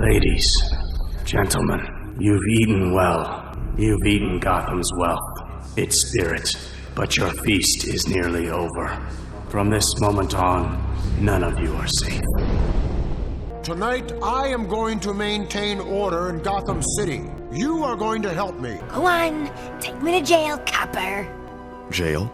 Ladies, gentlemen, you've eaten well. You've eaten Gotham's wealth, its spirit, but your feast is nearly over. From this moment on, none of you are safe. Tonight, I am going to maintain order in Gotham City. You are going to help me. Go on, take me to jail, copper. Jail?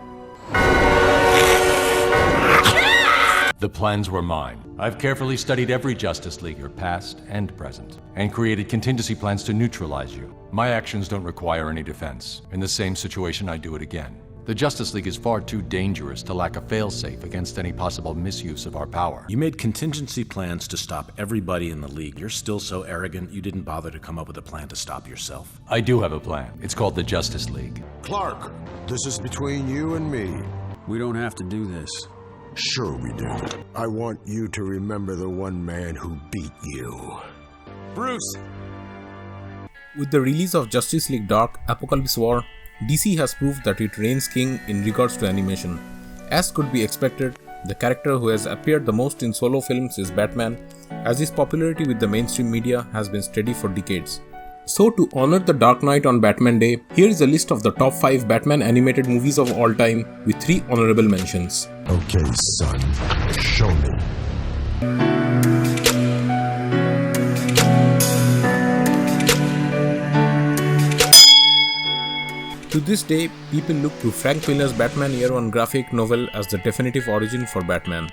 The plans were mine. I've carefully studied every Justice Leaguer, past and present, and created contingency plans to neutralize you. My actions don't require any defense. In the same situation, I do it again. The Justice League is far too dangerous to lack a failsafe against any possible misuse of our power. You made contingency plans to stop everybody in the League. You're still so arrogant you didn't bother to come up with a plan to stop yourself. I do have a plan. It's called the Justice League. Clark, this is between you and me. We don't have to do this. Sure we do. I want you to remember the one man who beat you. Bruce! With the release of Justice League Dark Apocalypse War, DC has proved that it reigns king in regards to animation. As could be expected, the character who has appeared the most in solo films is Batman, as his popularity with the mainstream media has been steady for decades. So to honor the Dark Knight on Batman Day, here is a list of the top 5 Batman animated movies of all time with 3 honorable mentions. Okay, son. Show me. To this day, people look to Frank Miller's Batman Year One graphic novel as the definitive origin for Batman.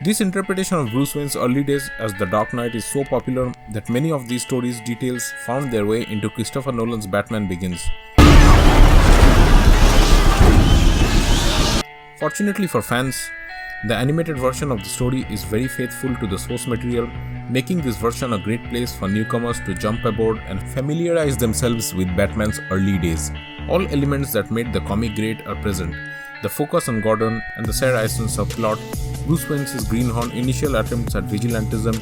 This interpretation of Bruce Wayne's early days as the Dark Knight is so popular that many of these stories' details found their way into Christopher Nolan's Batman Begins. Fortunately for fans, the animated version of the story is very faithful to the source material, making this version a great place for newcomers to jump aboard and familiarize themselves with Batman's early days. All elements that made the comic great are present. The focus on Gordon and the Sarah Eisen subplot, Bruce Wayne's Greenhorn initial attempts at vigilantism,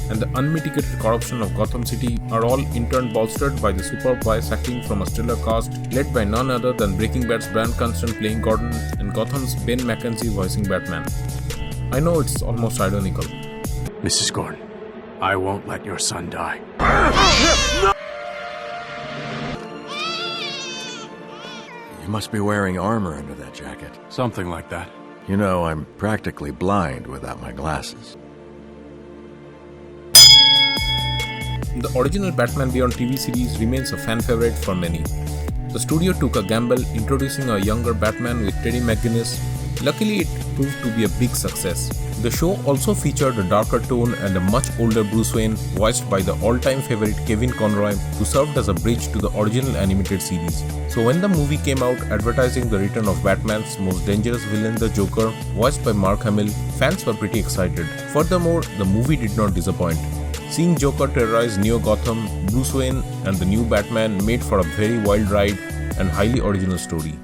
and the unmitigated corruption of Gotham City are all in turn bolstered by the superb voice acting from a stellar cast led by none other than Breaking Bad's Bryan Cranston playing Gordon and Gotham's Ben McKenzie voicing Batman. I know it's almost ironical. Mrs. Gordon, I won't let your son die. You must be wearing armor under that jacket. Something like that. You know, I'm practically blind without my glasses. The original Batman Beyond TV series remains a fan favorite for many. The studio took a gamble introducing a younger Batman with Terry McGinnis. Luckily, it proved to be a big success. The show also featured a darker tone and a much older Bruce Wayne, voiced by the all-time favorite Kevin Conroy, who served as a bridge to the original animated series. So when the movie came out advertising the return of Batman's most dangerous villain, the Joker, voiced by Mark Hamill, fans were pretty excited. Furthermore, the movie did not disappoint. Seeing Joker terrorize Neo Gotham, Bruce Wayne and the new Batman made for a very wild ride and highly original story.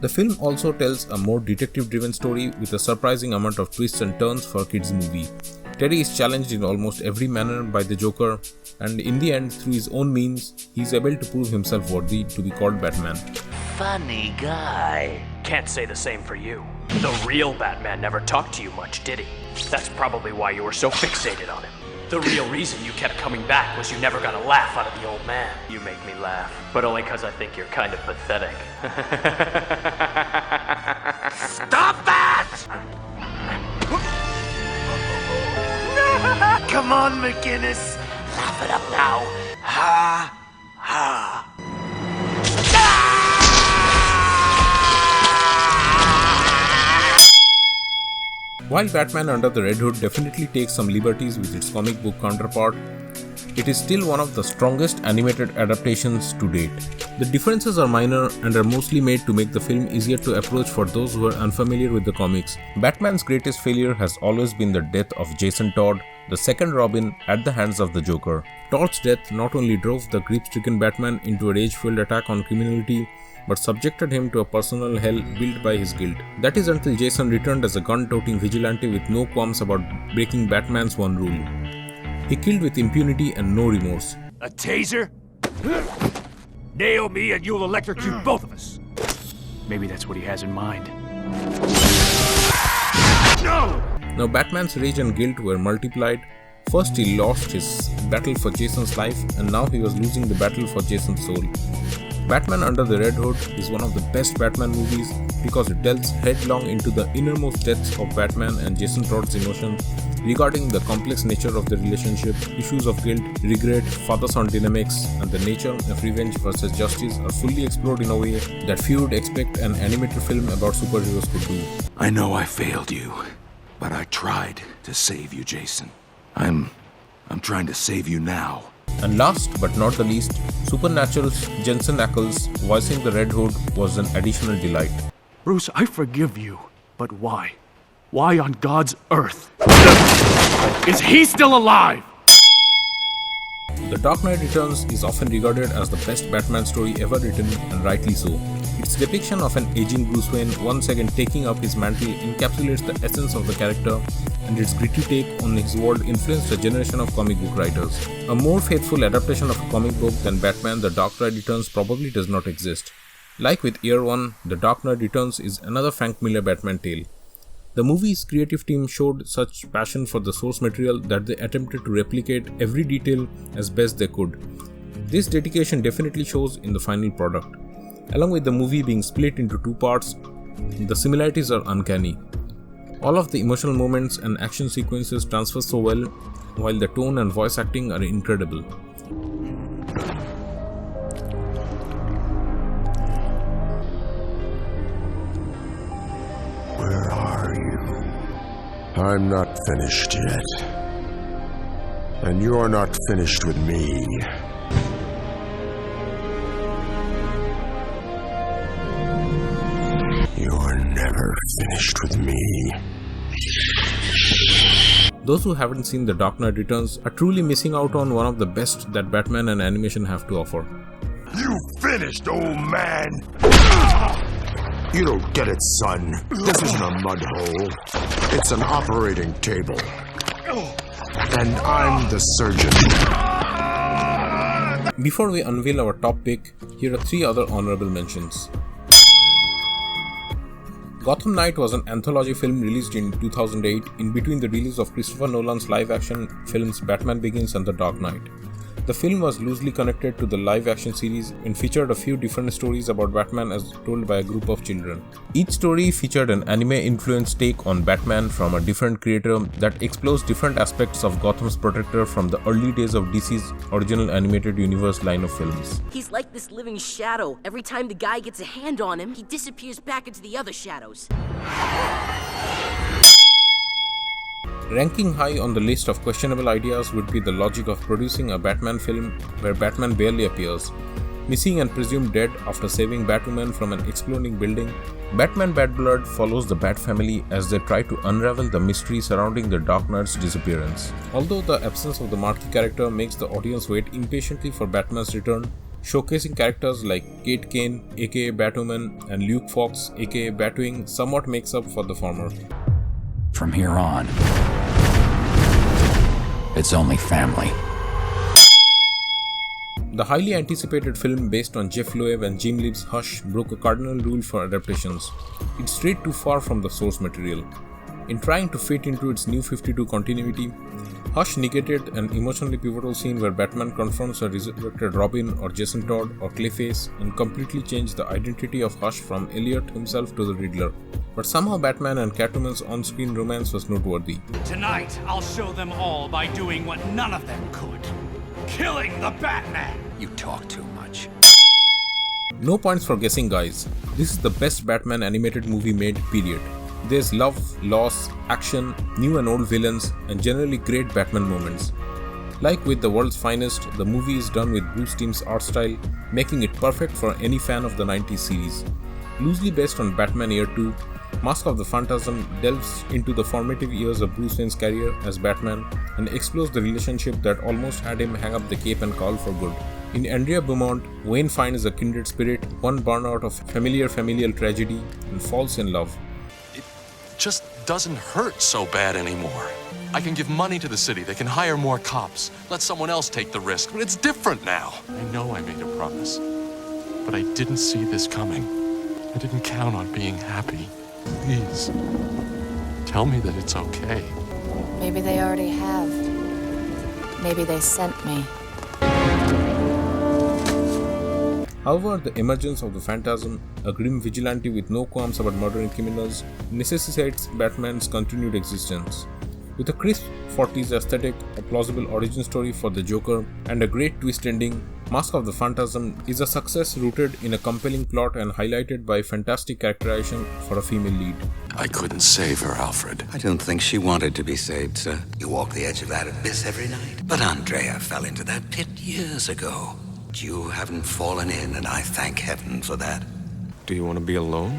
The film also tells a more detective-driven story with a surprising amount of twists and turns for a kids' movie. Terry is challenged in almost every manner by the Joker, and in the end, through his own means, he is able to prove himself worthy to be called Batman. Funny guy. Can't say the same for you. The real Batman never talked to you much, did he? That's probably why you were so fixated on him. The real reason you kept coming back was you never got a laugh out of the old man. You make me laugh, but only because I think you're kind of pathetic. Stop that! Come on, McGinnis. Laugh it up now. Ha! Ha! While Batman Under the Red Hood definitely takes some liberties with its comic book counterpart, it is still one of the strongest animated adaptations to date. The differences are minor and are mostly made to make the film easier to approach for those who are unfamiliar with the comics. Batman's greatest failure has always been the death of Jason Todd, the second Robin, at the hands of the Joker. Todd's death not only drove the grief-stricken Batman into a rage-filled attack on criminality, but subjected him to a personal hell built by his guilt. That is until Jason returned as a gun-toting vigilante with no qualms about breaking Batman's one rule. He killed with impunity and no remorse. A taser? Nail me and you'll electrocute both of us. Maybe that's what he has in mind. No! Now Batman's rage and guilt were multiplied. First he lost his battle for Jason's life, and now he was losing the battle for Jason's soul. Batman Under the Red Hood is one of the best Batman movies because it delves headlong into the innermost depths of Batman and Jason Todd's emotions regarding the complex nature of the relationship, issues of guilt, regret, father-son dynamics, and the nature of revenge versus justice are fully explored in a way that few would expect an animated film about superheroes could do. I know I failed you, but I tried to save you, Jason. I'm trying to save you now. And last but not the least, Supernatural's Jensen Ackles voicing the Red Hood was an additional delight. Bruce, I forgive you. But why? Why on God's earth? Is he still alive? The Dark Knight Returns is often regarded as the best Batman story ever written, and rightly so. Its depiction of an aging Bruce Wayne once again taking up his mantle encapsulates the essence of the character, and its gritty take on his world influenced a generation of comic book writers. A more faithful adaptation of a comic book than Batman The Dark Knight Returns probably does not exist. Like with Year One, The Dark Knight Returns is another Frank Miller Batman tale. The movie's creative team showed such passion for the source material that they attempted to replicate every detail as best they could. This dedication definitely shows in the final product. Along with the movie being split into two parts, the similarities are uncanny. All of the emotional moments and action sequences transfer so well, while the tone and voice acting are incredible. Where are you? I'm not finished yet. And you're not finished with me. You're never finished with me. Those who haven't seen The Dark Knight Returns are truly missing out on one of the best that Batman and animation have to offer. You finished, old man! You don't get it, son. This isn't a mud hole. It's an operating table. And I'm the surgeon. Before we unveil our top pick, here are 3 other honorable mentions. Gotham Knight was an anthology film released in 2008 in between the release of Christopher Nolan's live-action films Batman Begins and The Dark Knight. The film was loosely connected to the live-action series and featured a few different stories about Batman as told by a group of children. Each story featured an anime-influenced take on Batman from a different creator that explores different aspects of Gotham's protector from the early days of DC's original animated universe line of films. He's like this living shadow. Every time the guy gets a hand on him, he disappears back into the other shadows. Ranking high on the list of questionable ideas would be the logic of producing a Batman film where Batman barely appears. Missing and presumed dead after saving Batwoman from an exploding building, Batman Bad Blood follows the Bat family as they try to unravel the mystery surrounding the Dark Knight's disappearance. Although the absence of the marquee character makes the audience wait impatiently for Batman's return, showcasing characters like Kate Kane aka Batwoman and Luke Fox aka Batwing somewhat makes up for the former. From here on, it's only family. The highly anticipated film based on Jeff Loeb and Jim Lee's Hush broke a cardinal rule for adaptations. It strayed too far from the source material. In trying to fit into its New 52 continuity, Hush negated an emotionally pivotal scene where Batman confronts a resurrected Robin or Jason Todd or Clayface and completely changed the identity of Hush from Elliot himself to the Riddler. But somehow Batman and Catwoman's on-screen romance was noteworthy. Tonight, I'll show them all by doing what none of them could. Killing the Batman! You talk too much. No points for guessing, guys. This is the best Batman animated movie made, period. There's love, loss, action, new and old villains, and generally great Batman moments. Like with The World's Finest, the movie is done with Bruce Timm's art style, making it perfect for any fan of the 90s series. Loosely based on Batman Year 2, Mask of the Phantasm delves into the formative years of Bruce Wayne's career as Batman and explores the relationship that almost had him hang up the cape and call for good. In Andrea Beaumont, Wayne finds a kindred spirit, one born out of familial tragedy, and falls in love. It just doesn't hurt so bad anymore. I can give money to the city, they can hire more cops, let someone else take the risk, but it's different now. I know I made a promise. but I didn't see this coming. I didn't count on being happy. Please, tell me that it's okay. Maybe they already have. Maybe they sent me. However, the emergence of the Phantasm, a grim vigilante with no qualms about murdering criminals, necessitates Batman's continued existence. With a crisp 40s aesthetic, a plausible origin story for the Joker, and a great twist ending, Mask of the Phantasm is a success rooted in a compelling plot and highlighted by fantastic characterization for a female lead. I couldn't save her, Alfred. I don't think she wanted to be saved, sir. You walk the edge of that abyss every night. But Andrea fell into that pit years ago. You haven't fallen in, and I thank heaven for that. Do you want to be alone?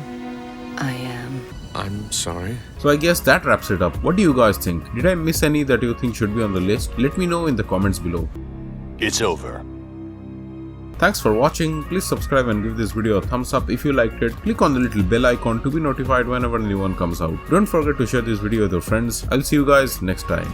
I am. I'm sorry. So I guess that wraps it up. What do you guys think? Did I miss any that you think should be on the list? Let me know in the comments below. It's over. Thanks for watching. Please subscribe and give this video a thumbs up if you liked it. Click on the little bell icon to be notified whenever a new one comes out. Don't forget to share this video with your friends. I'll see you guys next time.